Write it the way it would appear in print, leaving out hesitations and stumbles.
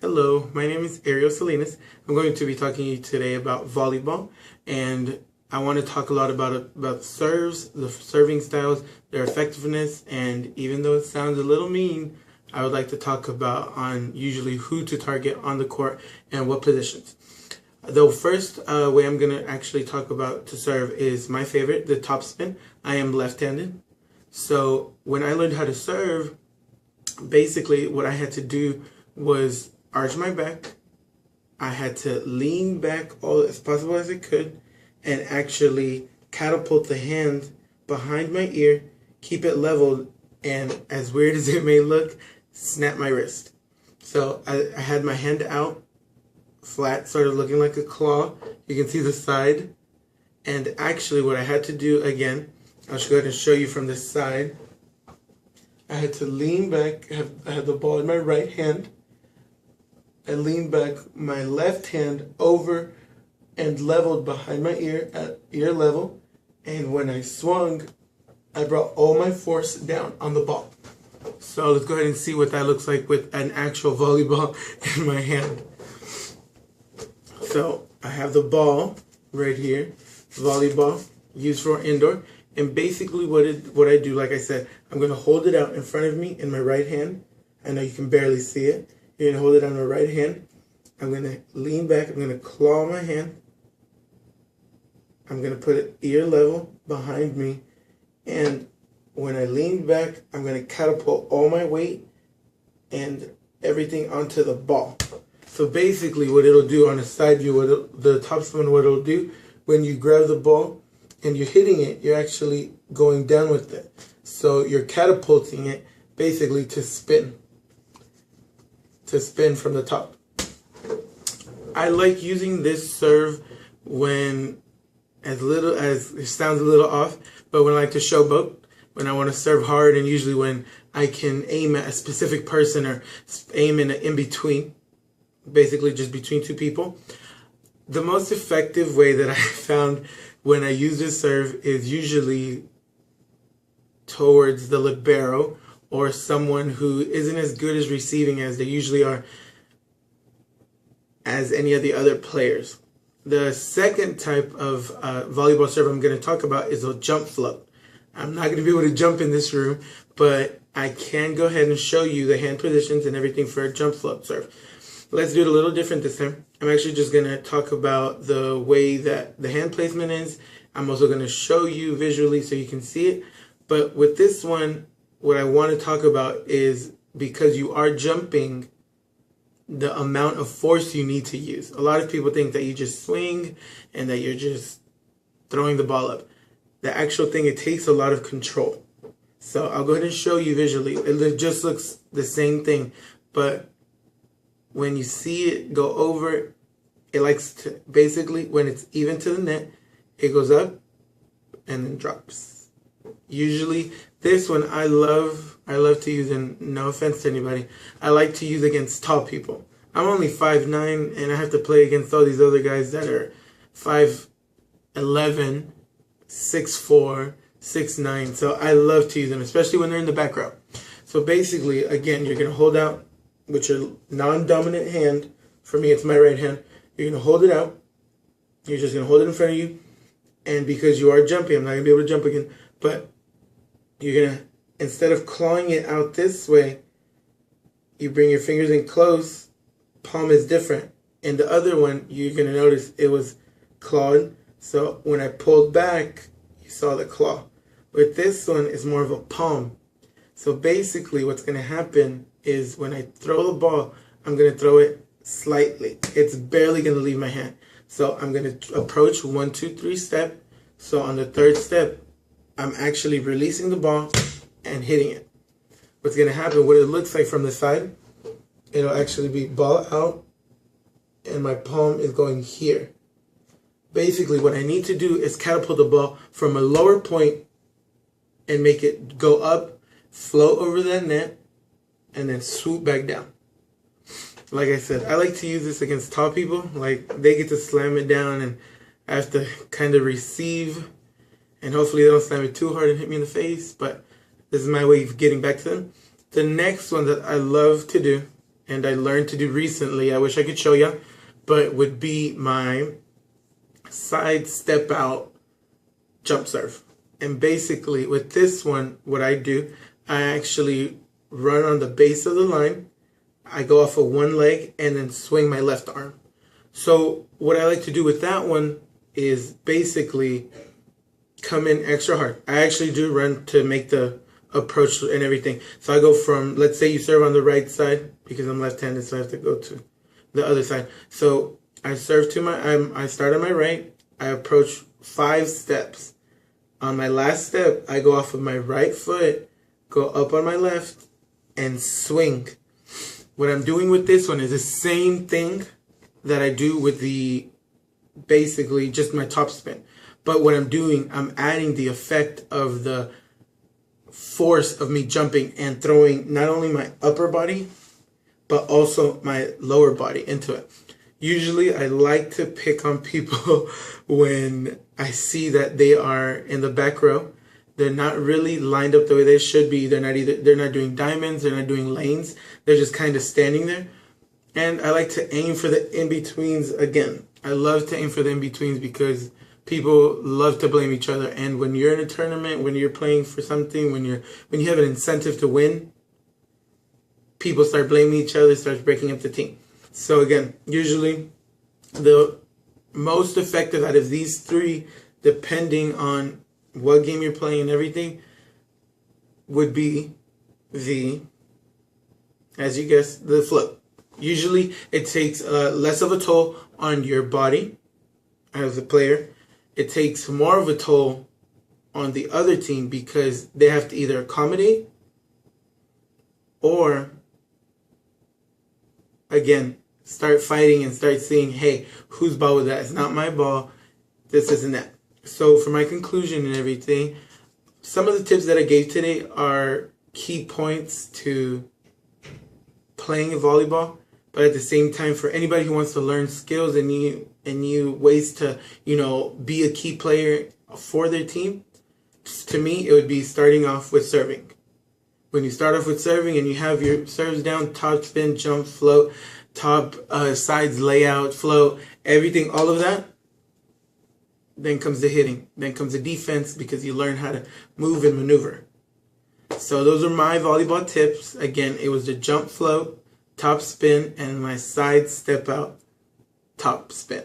Hello, my name is Ariel Salinas. I'm going to be talking to you today about volleyball, and I want to talk a lot about serves, the serving styles, their effectiveness, and even though it sounds a little mean, I would like to talk about on usually who to target on the court and what positions. The first way I'm going to actually talk about to serve is my favorite, the topspin. I am left-handed, so when I learned how to serve, basically what I had to do was arch my back. I had to lean back all as possible as I could and actually catapult the hand behind my ear, keep it leveled, and as weird as it may look, snap my wrist. So I had my hand out, flat, sort of looking like a claw. You can see the side. And actually what I had to do, again, I'll just go ahead and show you from this side. I had to lean back. I had the ball in my right hand. I leaned back my left hand over and leveled behind my ear at ear level. And when I swung, I brought all my force down on the ball. So let's go ahead and see what that looks like with an actual volleyball in my hand. So I have the ball right here, volleyball, used for indoor. And basically what I do, like I said, I'm going to hold it out in front of me in my right hand. I know you can barely see it. You're going to hold it on my right hand. I'm going to lean back. I'm going to claw my hand. I'm going to put it ear level behind me. And when I lean back, I'm going to catapult all my weight and everything onto the ball. So basically what it'll do on a side view, the topspin, what it'll do, when you grab the ball and you're hitting it, you're actually going down with it. So you're catapulting it basically to spin from the top. I like using this serve when, as little as it sounds a little off, but when I like to showboat, when I want to serve hard, and usually when I can aim at a specific person or aim in between, basically just between two people. The most effective way that I found when I use this serve is usually towards the libero or someone who isn't as good as receiving as they usually are as any of the other players. The second type of volleyball serve I'm going to talk about is a jump float. I'm not going to be able to jump in this room, but I can go ahead and show you the hand positions and everything for a jump float serve. Let's do it a little different this time. I'm actually just going to talk about the way that the hand placement is. I'm also going to show you visually so you can see it. But with this one, what I want to talk about is, because you are jumping, the amount of force you need to use. A lot of people think that you just swing and that you're just throwing the ball up. The actual thing, it takes a lot of control. So I'll go ahead and show you visually. It just looks the same thing, but when you see it go over, it likes to, basically when it's even to the net, it goes up and then drops. Usually this one I love to use, and no offense to anybody, I like to use against tall people. I'm only 5'9", and I have to play against all these other guys that are 5'11", 6'4", 6'9", so I love to use them, especially when they're in the back row. So basically, again, you're going to hold out with your non-dominant hand. For me, it's my right hand. You're going to hold it out. You're just going to hold it in front of you. And because you are jumping, I'm not going to be able to jump again, but you're going to, instead of clawing it out this way, you bring your fingers in close. Palm is different. In the other one, you're going to notice it was clawed. So when I pulled back, you saw the claw. With this one, it's more of a palm. So basically what's going to happen is when I throw the ball, I'm going to throw it slightly. It's barely going to leave my hand. So I'm going to approach 1, 2, 3 step. So on the third step, I'm actually releasing the ball and hitting it. What's going to happen, what it looks like from the side, it'll actually be ball out and my palm is going here. Basically what I need to do is catapult the ball from a lower point and make it go up, float over that net, and then swoop back down. Like I said, I like to use this against tall people. Like, they get to slam it down and I have to kind of receive, and hopefully they don't slam it too hard and hit me in the face, but this is my way of getting back to them. The next one that I love to do, and I learned to do recently, I wish I could show you, but would be my side step out jump serve. And basically with this one, what I do, I actually run on the base of the line. I go off of one leg and then swing my left arm. So what I like to do with that one is basically come in extra hard. I actually do run to make the approach and everything. So I go from, let's say you serve on the right side, because I'm left-handed, so I have to go to the other side. So I serve to I start on my right, I approach 5 steps. On my last step, I go off of my right foot, go up on my left, and swing. What I'm doing with this one is the same thing that I do with the, basically just my top spin. But what I'm doing, I'm adding the effect of the force of me jumping and throwing not only my upper body, but also my lower body into it. Usually I like to pick on people when I see that they are in the back row. They're not really lined up the way they should be. They're not doing diamonds, they're not doing lanes. They're just kind of standing there. And I like to aim for the in-betweens again. I love to aim for the in-betweens because people love to blame each other. And when you're in a tournament, when you're playing for something, when you have an incentive to win, people start blaming each other, starts breaking up the team. So again, usually the most effective out of these 3, depending on what game you're playing and everything, would be the, as you guessed, the float. Usually it takes less of a toll on your body as a player. It takes more of a toll on the other team because they have to either accommodate or, again, start fighting and start seeing, hey, whose ball was that? It's not my ball. This isn't that. So for my conclusion and everything, some of the tips that I gave today are key points to playing volleyball. But at the same time, for anybody who wants to learn skills and new ways to, be a key player for their team, to me, it would be starting off with serving. When you start off with serving and you have your serves down, top spin, jump, float, top, sides, layout, float, everything, all of that, then comes the hitting. Then comes the defense because you learn how to move and maneuver. So those are my volleyball tips. Again, it was the jump, float, top spin, and my side step out top spin.